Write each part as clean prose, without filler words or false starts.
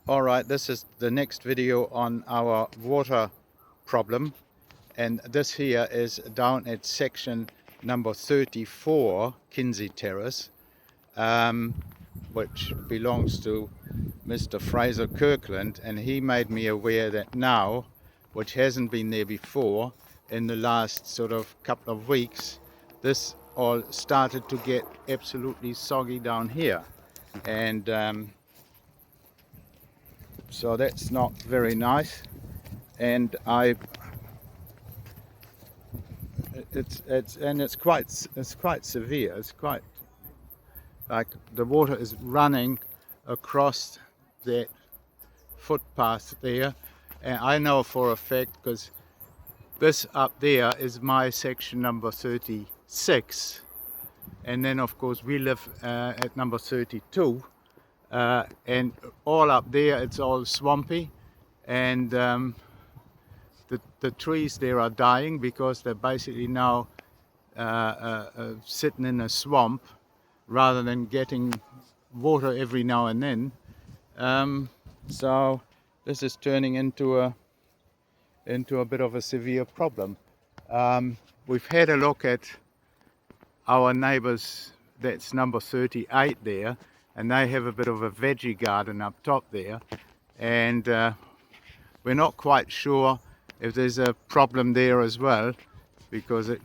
Alright, this is the next video on our water problem, and this here is down at section number 34, Kinsey Terrace, which belongs to Mr. Fraser Kirkland, and he made me aware that now, which hasn't been there before, in the last sort of couple of weeks, this all started to get absolutely soggy down here, and so that's not very nice. And it's quite severe. It's quite like the water is running across that footpath there, and I know for a fact because this up there is my section number 36, and then of course we live at number 32, and all up there it's all swampy, and the trees there are dying because they're basically now sitting in a swamp rather than getting water every now and then. So this is turning into a bit of a severe problem. We've had a look at our neighbours, that's number 38 there, and they have a bit of a veggie garden up top there, and we're not quite sure if there's a problem there as well, because it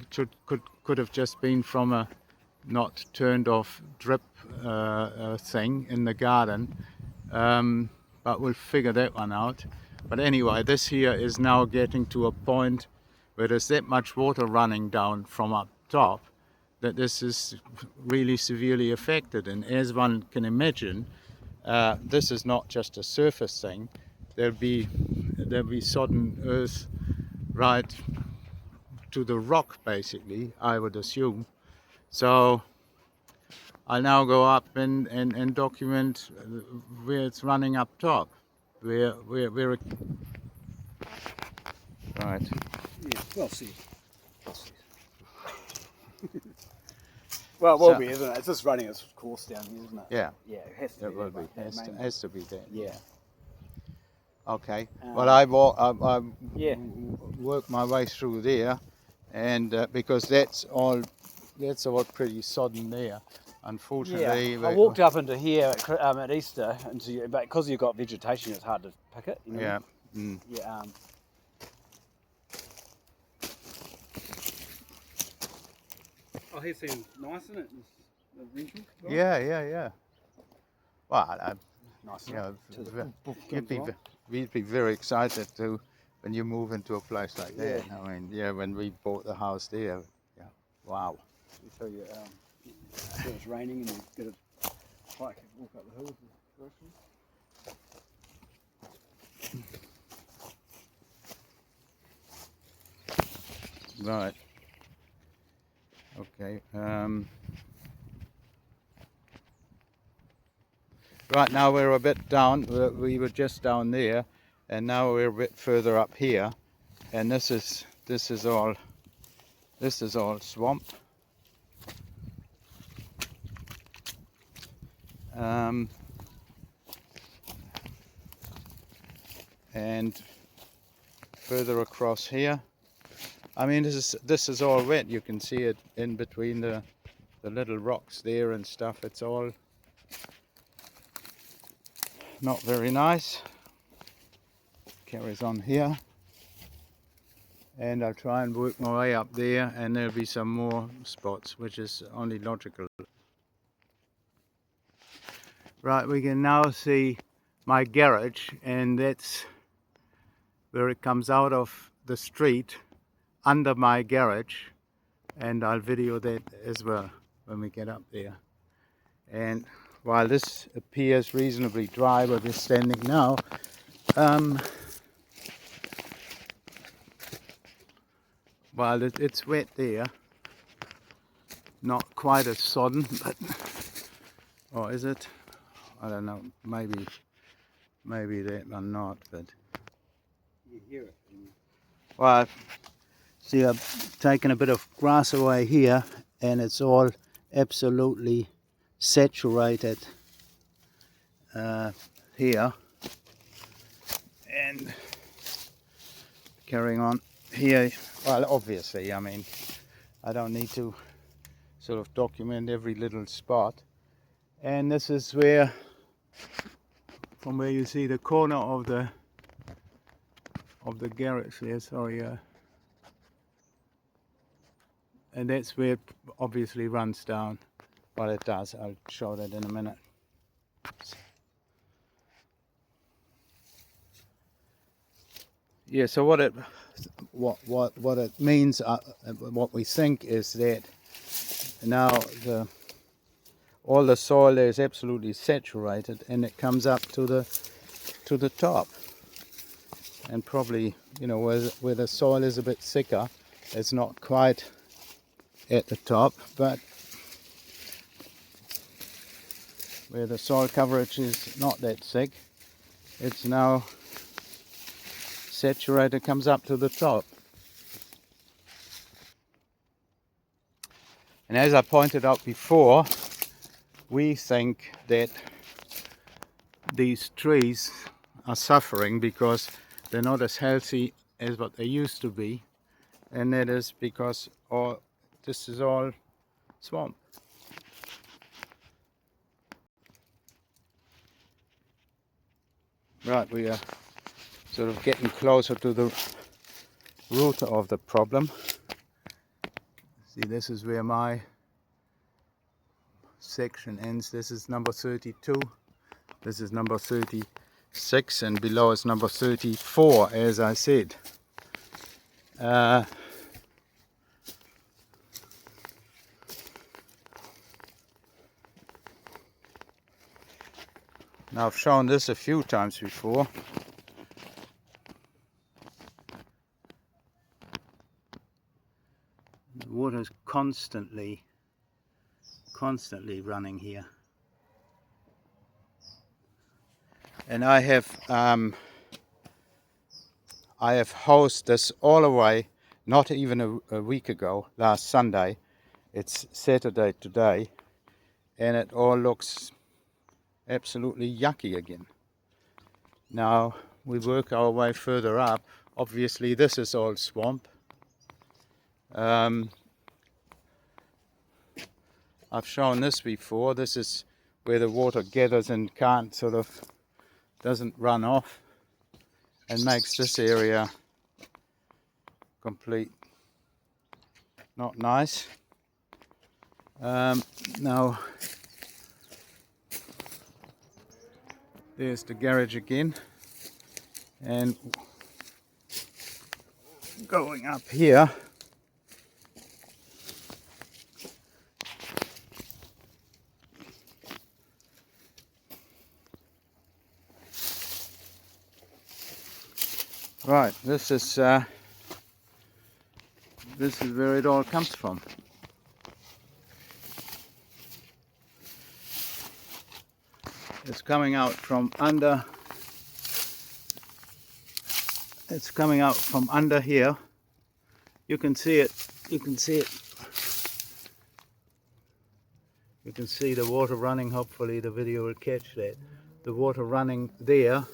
could have just been from a not turned off drip thing in the garden, but we'll figure that one out. But anyway, this here is now getting to a point where there's that much water running down from up top that this is really severely affected. And as one can imagine, this is not just a surface thing. There'll be sodden earth right to the rock, basically, I would assume. So I'll now go up and document where it's running up top, where it... Right. Yeah, well said. Well, it will be, isn't it? It's just running its course down here, isn't it? Yeah. Yeah, it has to It be. will be. Has to be that. Yeah. Okay. Well, I yeah. work my way through there, and because that's all pretty sodden there. Unfortunately, I walked up into here at Easter, but because you've got vegetation, it's hard to pick it. You know? Yeah. Mm. Yeah. Oh, he seems nice, isn't it? The rental. Yeah. Well, Nice. you know, we'd be very excited to when you move into a place like that. Yeah. I mean, yeah, when we bought the house there, yeah, wow. So you, when it's raining and you get a hike, walk up the hills. Right. Okay. Right now we're a bit down. We were just down there, and now we're a bit further up here, and this is all swamp. And further across here, I mean, this is all wet. You can see it in between the little rocks there and stuff. It's all not very nice. Carries on here, and I'll try and work my way up there, and there'll be some more spots, which is only logical. Right, we can now see my garage, and that's where it comes out of the street under my garage, and I'll video that as well when we get up there. And while this appears reasonably dry where we're standing now, while it's wet there, not quite as sodden, but, or is it? I don't know, maybe that or not, but You hear it. well, see, I've taken a bit of grass away here, and it's all absolutely saturated here, And carrying on here, well, obviously, I mean, I don't need to sort of document every little spot. And this is where, from where you see the corner of the garage there, sorry, and that's where it obviously runs down. Well, it does. I'll show that in a minute. Yeah. So what it means, what we think is that now all the soil there is absolutely saturated, and it comes up to the top. And probably, you know, where the soil is a bit thicker, it's not quite at the top, but where the soil coverage is not that thick, it's now saturated, comes up to the top. And as I pointed out before, we think that these trees are suffering because they're not as healthy as what they used to be, and that is because this is all swamp. Right, we are sort of getting closer to the root of the problem. See, this is where my section ends. This is number 32. This is number 36, and below is number 34, as I said. Now, I've shown this a few times before. The water is constantly running here. And I have hosed this all the way, not even a week ago, last Sunday. It's Saturday today, and it all looks absolutely yucky again. Now we work our way further up. Obviously this is all swamp. I've shown this before. This is where the water gathers and doesn't run off, and makes this area not nice. Now there's the garage again, and going up here, right, this is where it all comes from. It's coming out from under. It's coming out from under here. You can see it. You can see it. You can see the water running. Hopefully the video will catch that. The water running there,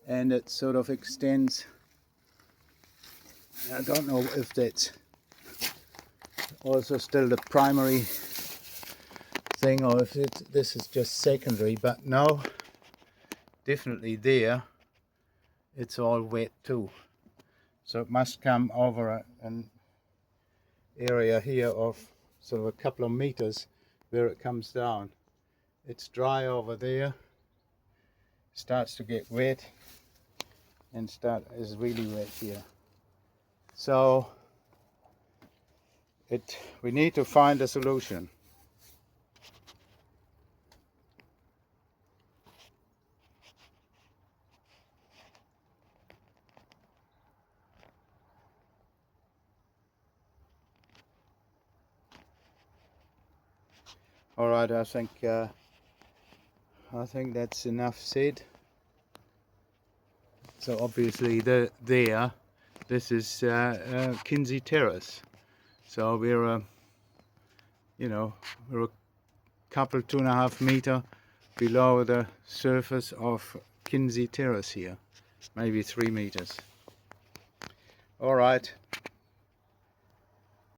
and it sort of extends. I don't know if that's also still the primary thing, or if this is just secondary, but no, definitely there it's all wet too, so it must come over an area here of sort of a couple of meters where it comes down. It's dry over there, starts to get wet, and is really wet here. So we need to find a solution. All right, I think that's enough said. So obviously this is Kinsey Terrace. So we're a couple 2.5 meter below the surface of Kinsey Terrace here. maybe 3 meters. All right.